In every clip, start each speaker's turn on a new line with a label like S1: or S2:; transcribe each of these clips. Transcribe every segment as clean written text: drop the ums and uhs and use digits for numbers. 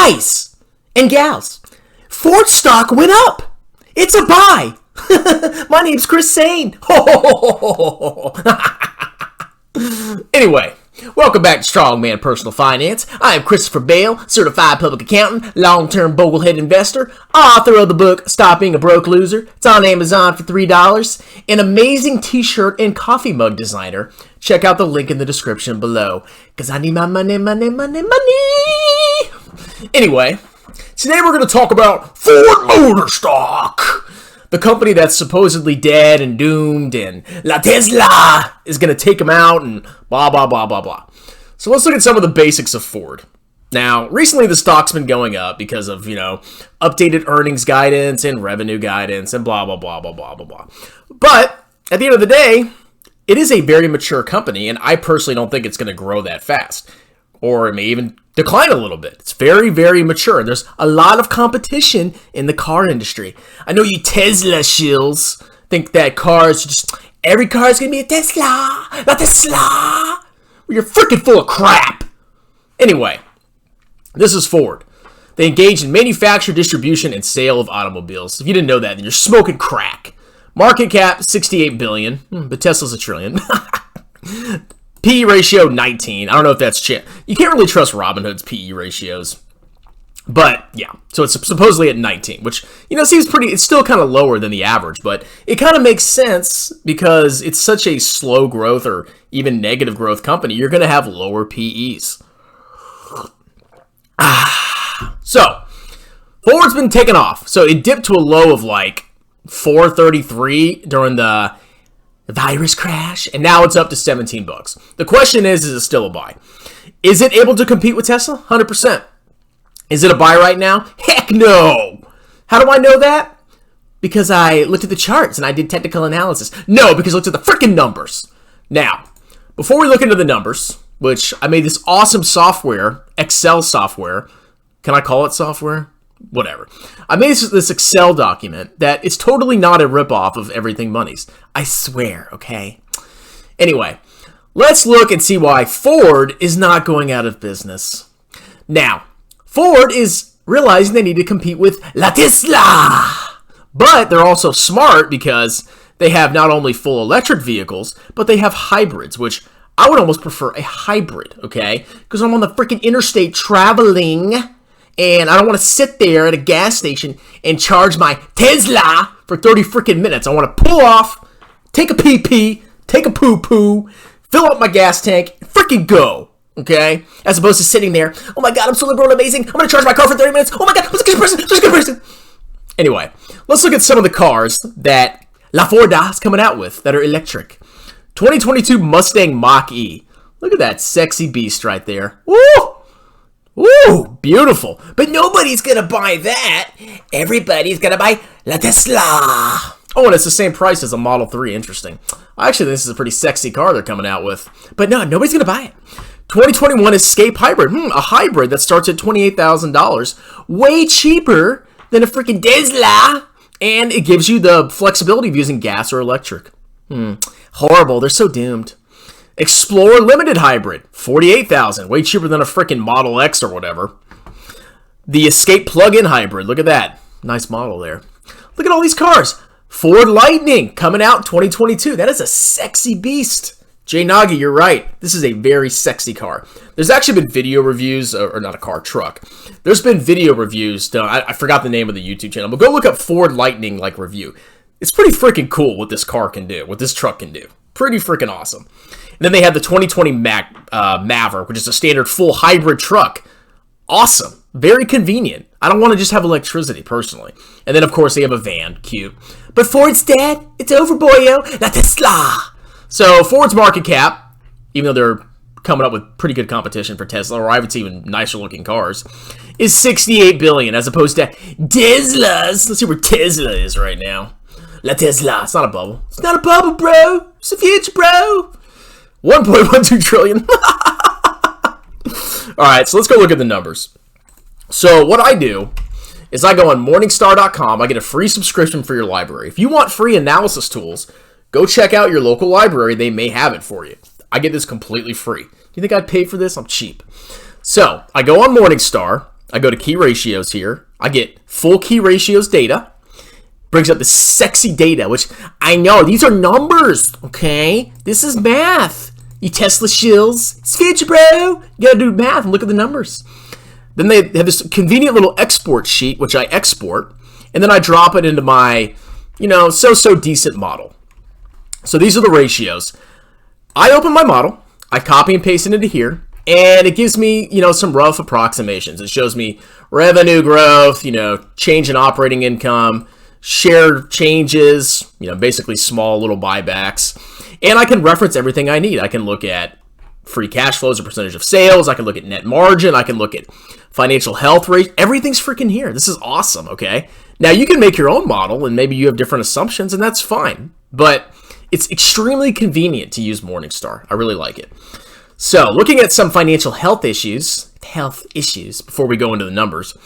S1: Guys and gals, Ford stock went up. It's a buy. My name's Chris Sane. Anyway, welcome back to Strongman Personal Finance. I am Christopher Bale, certified public accountant, long-term boglehead investor, author of the book Stop Being a Broke Loser. It's on Amazon for $3. An amazing t-shirt and coffee mug designer. Check out the link in the description below, because I need my money. Anyway, today we're going to talk about Ford Motor Stock. The company that's supposedly dead and doomed, and La Tesla is going to take them out, and blah, blah, blah, blah, blah. So let's look at some of the basics of Ford. Now, recently the stock's been going up because of, updated earnings guidance and revenue guidance and blah, blah, blah, blah, blah, blah, blah. But at the end of the day, it is a very mature company, and I personally don't think it's going to grow that fast. Or it may even decline a little bit. It's very, very mature. There's a lot of competition in the car industry. I know you Tesla shills think that every car is going to be a Tesla. Not Tesla. Well, you're freaking full of crap. Anyway, this is Ford. They engage in manufacture, distribution, and sale of automobiles. If you didn't know that, then you're smoking crack. Market cap, $68 billion. But Tesla's $1 trillion. PE ratio 19. I don't know if that's shit. You can't really trust Robinhood's PE ratios. But yeah, so it's supposedly at 19, which, seems it's still kind of lower than the average, but it kind of makes sense because it's such a slow growth or even negative growth company. You're going to have lower PEs. So, Ford's been taken off. So it dipped to a low of like 433 during the virus crash, and now it's up to $17. The question is it still a buy? Is it able to compete with Tesla? 100%. Is it a buy right now? Heck no! How do I know that? Because I looked at the charts and I did technical analysis. No, because I looked at the freaking numbers. Now, before we look into the numbers, which I made this awesome software, Excel software. Can I call it software? Whatever. I made this Excel document that is totally not a ripoff of Everything Money's. I swear, okay? Anyway, let's look and see why Ford is not going out of business. Now, Ford is realizing they need to compete with La Tesla. But they're also smart because they have not only full electric vehicles, but they have hybrids, which I would almost prefer a hybrid, okay? Because I'm on the freaking interstate traveling, and I don't want to sit there at a gas station and charge my Tesla for 30 freaking minutes. I want to pull off, take a pee-pee, take a poo-poo, fill up my gas tank, freaking go, okay? As opposed to sitting there, oh my god, I'm so liberal and amazing, I'm going to charge my car for 30 minutes, oh my god, what's a good person, what's a good person? Anyway, let's look at some of the cars that La Forda is coming out with that are electric. 2022 Mustang Mach-E. Look at that sexy beast right there. Woo! Ooh, beautiful. But nobody's going to buy that. Everybody's going to buy La Tesla. Oh, and it's the same price as a Model 3. Interesting. Actually, this is a pretty sexy car they're coming out with. But no, nobody's going to buy it. 2021 Escape Hybrid. A hybrid that starts at $28,000. Way cheaper than a freaking Tesla. And it gives you the flexibility of using gas or electric. Horrible. They're so doomed. Explorer Limited Hybrid, $48,000, way cheaper than a freaking Model X or whatever. The Escape Plug-in Hybrid, look at that. Nice model there. Look at all these cars. Ford Lightning, coming out 2022. That is a sexy beast. Jay Nagy, you're right. This is a very sexy car. There's actually been video reviews, or not a car, truck. There's been video reviews done. I forgot the name of the YouTube channel, but go look up Ford Lightning review. It's pretty freaking cool what this car can do, what this truck can do. Pretty freaking awesome. And then they have the 2020 Maverick, which is a standard full hybrid truck. Awesome. Very convenient. I don't want to just have electricity, personally. And then, of course, they have a van. Cute. But Ford's dead. It's over, boyo. La Tesla. So, Ford's market cap, even though they're coming up with pretty good competition for Tesla, or I would say even nicer looking cars, is $68 billion, as opposed to Tesla's. Let's see where Tesla is right now. La Tesla. It's not a bubble. It's not a bubble, bro. It's the future, bro. 1.12 trillion. All right, so let's go look at the numbers. So what I do is I go on Morningstar.com. I get a free subscription for your library. If you want free analysis tools, go check out your local library. They may have it for you. I get this completely free. Do you think I'd pay for this? I'm cheap. So I go on Morningstar. I go to key ratios here. I get full key ratios data. Brings up the sexy data, which I know, these are numbers, okay? This is math. You Tesla shills. It's future, bro. You gotta do math and look at the numbers. Then they have this convenient little export sheet, which I export, and then I drop it into my, so decent model. So these are the ratios. I open my model, I copy and paste it into here, and it gives me, some rough approximations. It shows me revenue growth, change in operating income, share changes, basically small little buybacks. And I can reference everything I need. I can look at free cash flows or percentage of sales. I can look at net margin. I can look at financial health rate. Everything's freaking here. This is awesome, okay? Now, you can make your own model, and maybe you have different assumptions, and that's fine. But it's extremely convenient to use Morningstar. I really like it. So, looking at some financial health issues, before we go into the numbers.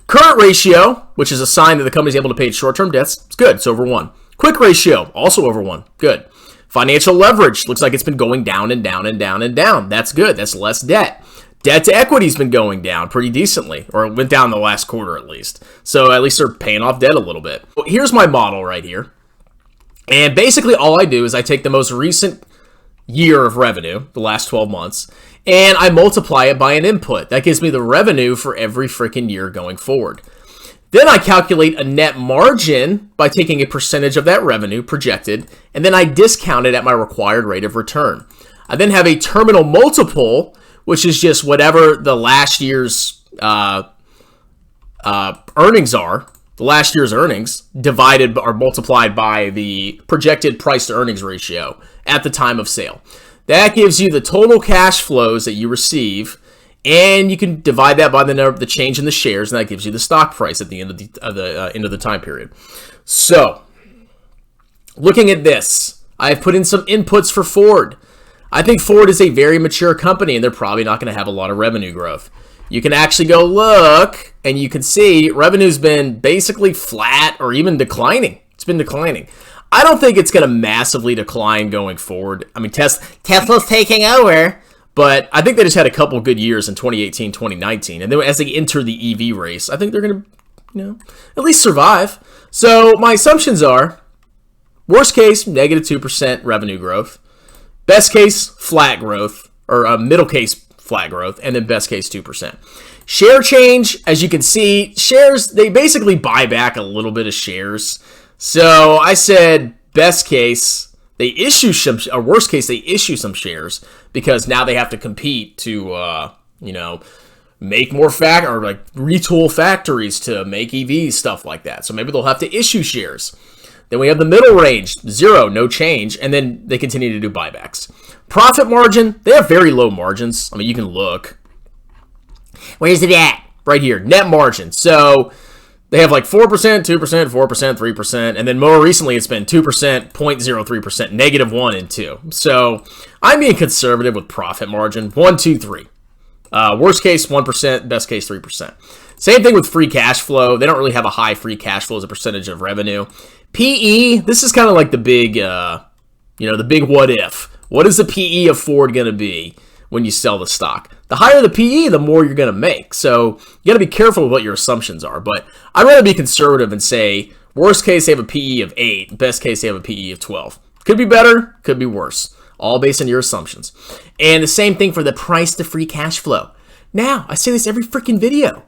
S1: Current ratio, which is a sign that the company's able to pay its short-term debts, it's good. It's over 1. Quick ratio, also over 1. Good. Financial leverage, looks like it's been going down and down and down and down. That's good. That's less debt. Debt to equity's been going down pretty decently, or it went down the last quarter at least. So at least they're paying off debt a little bit. Well, here's my model right here. And basically all I do is I take the most recent year of revenue, the last 12 months, and I multiply it by an input. That gives me the revenue for every freaking year going forward. Then I calculate a net margin by taking a percentage of that revenue projected, and then I discount it at my required rate of return. I then have a terminal multiple, which is just whatever the last year's earnings are, the last year's earnings divided or multiplied by the projected price to earnings ratio at the time of sale. That gives you the total cash flows that you receive, and you can divide that by the change in the shares, and that gives you the stock price at the end of the end of the time period. So, looking at this, I've put in some inputs for Ford. I think Ford is a very mature company, and they're probably not going to have a lot of revenue growth. You can actually go look, and you can see revenue's been basically flat or even declining. It's been declining. I don't think it's going to massively decline going forward. I mean, Tesla's taking over, but I think they just had a couple good years in 2018, 2019. And then as they enter the EV race, I think they're going to, at least survive. So my assumptions are, worst case, negative 2% revenue growth. Best case, flat growth, or middle case, flat growth, and then best case, 2%. Share change, as you can see, shares, they basically buy back a little bit of shares. So I said best case, they issue some, or worst case, they issue some shares because now they have to compete to, make more or like retool factories to make EVs, stuff like that. So maybe they'll have to issue shares. Then we have the middle range, 0, no change, and then they continue to do buybacks. Profit margin, they have very low margins. I mean, you can look. Where's it at? Right here, net margin. So they have like 4%, 2%, 4%, 3%, and then more recently it's been 2%, 0.03%, -1 and 2. So I'm being conservative with profit margin, 1, 2, 3. Worst case, 1%, best case, 3%. Same thing with free cash flow. They don't really have a high free cash flow as a percentage of revenue. PE, this is kind of like the big, the big what if. What is the PE of Ford going to be when you sell the stock? The higher the PE, the more you're going to make. So you got to be careful with what your assumptions are. But I'd rather be conservative and say, worst case, they have a PE of 8. Best case, they have a PE of 12. Could be better, could be worse. All based on your assumptions. And the same thing for the price to free cash flow. Now, I say this every freaking video.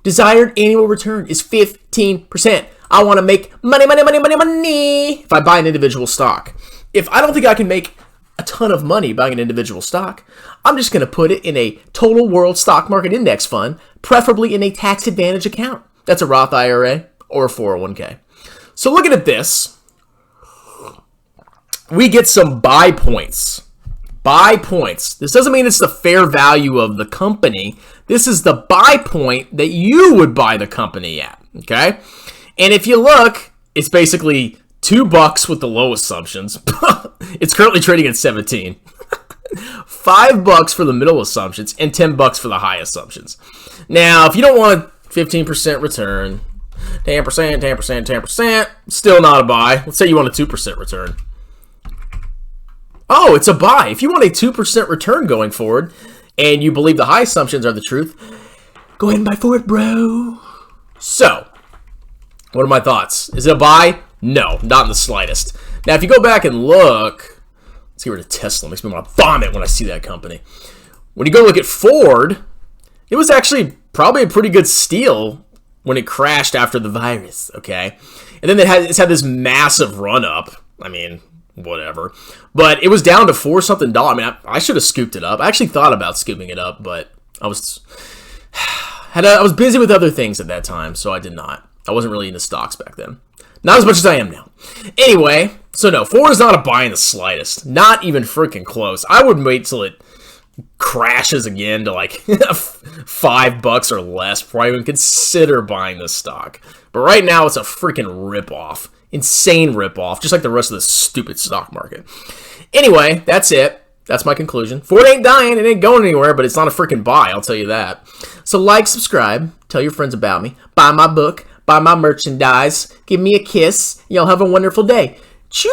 S1: Desired annual return is 15%. I want to make money if I buy an individual stock. If I don't think I can make a ton of money buying an individual stock, I'm just going to put it in a total world stock market index fund, preferably in a tax advantage account. That's a Roth IRA or a 401k. So looking at this, we get some buy points. Buy points. This doesn't mean it's the fair value of the company. This is the buy point that you would buy the company at, okay? And if you look, it's basically $2 with the low assumptions. It's currently trading at 17. $5 for the middle assumptions and $10 for the high assumptions. Now, if you don't want a 15% return, 10%, 10%, 10%, still not a buy. Let's say you want a 2% return. Oh, it's a buy. If you want a 2% return going forward and you believe the high assumptions are the truth, Go ahead and buy Ford, bro. So, what are my thoughts? Is it a buy? No, not in the slightest. Now, if you go back and look, let's get rid of Tesla. It makes me want to vomit when I see that company. When you go look at Ford, it was actually probably a pretty good steal when it crashed after the virus, okay? And then it's had this massive run-up. I mean, whatever. But it was down to $4-something. I mean, I should have scooped it up. I actually thought about scooping it up, but I was busy with other things at that time, so I did not. I wasn't really into stocks back then. Not as much as I am now. Anyway, so no, Ford is not a buy in the slightest. Not even freaking close. I would wait till it crashes again to like $5 or less before I even consider buying this stock. But right now, it's a freaking ripoff. Insane ripoff, just like the rest of the stupid stock market. Anyway, that's it. That's my conclusion. Ford ain't dying. It ain't going anywhere, but it's not a freaking buy, I'll tell you that. So like, subscribe, tell your friends about me, buy my book, buy my merchandise, give me a kiss. Y'all have a wonderful day. Choo!